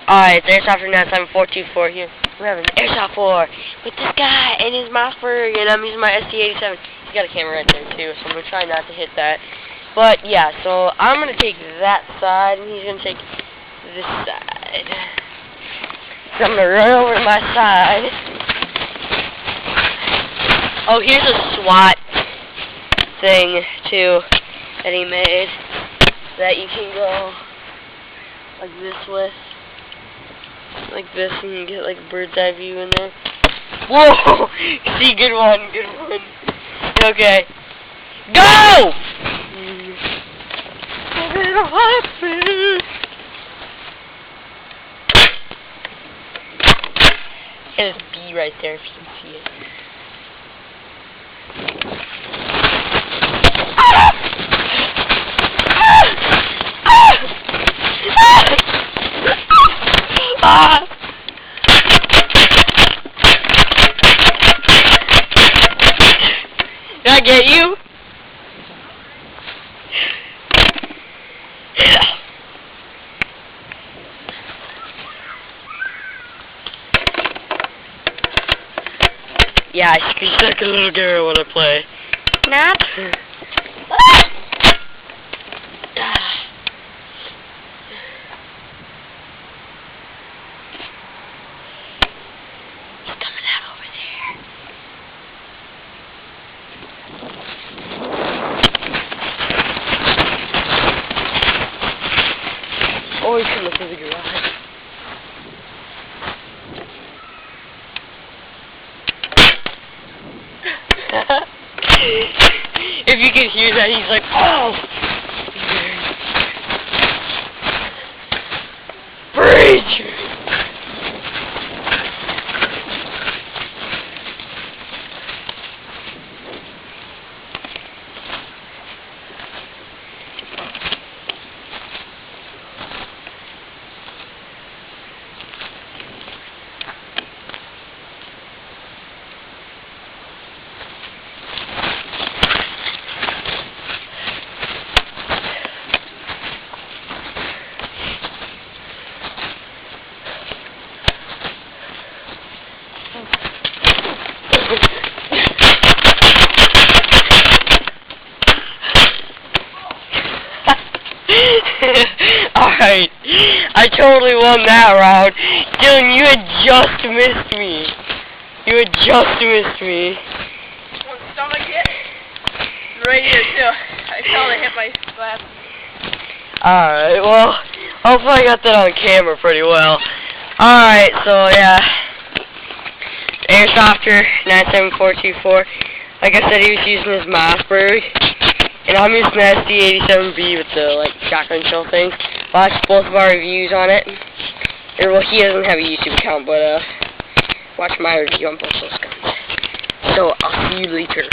Alright, it's Airsoft 97424 here. We're having an Airsoft war with this guy and his Mossberg, and I'm using my SD87. He's got a camera right there too, so I'm going to try not to hit that. But yeah, so I'm going to take that side, and he's going to take this side. So I'm going to run over to my side. Oh, here's a SWAT thing too that he made that you can go like this with. Like this, and you get like a bird's eye view in there. Whoa! See, good one, good one. Okay. Go! There's a bee right there if you can see it. Did I get you? Yeah, I scream like a little girl when I play. Not. He's coming out over there. Oh, he's coming through the garage. If you can hear that, he's like, oh! Bridge! Alright, I totally won that round. Dylan, you had just missed me. You had just missed me. One stomach hit. Right here, too. I felt it hit my slap. Alright, well, hopefully I got that on camera pretty well. Alright, so yeah. Airsofter 97424. Like I said, he was using his Mossberg. And I'm using the SD87B with the like shotgun shell thing. Watch both of our reviews on it. Or, well, he doesn't have a YouTube account, but watch my review on both those guns. So I'll see you later.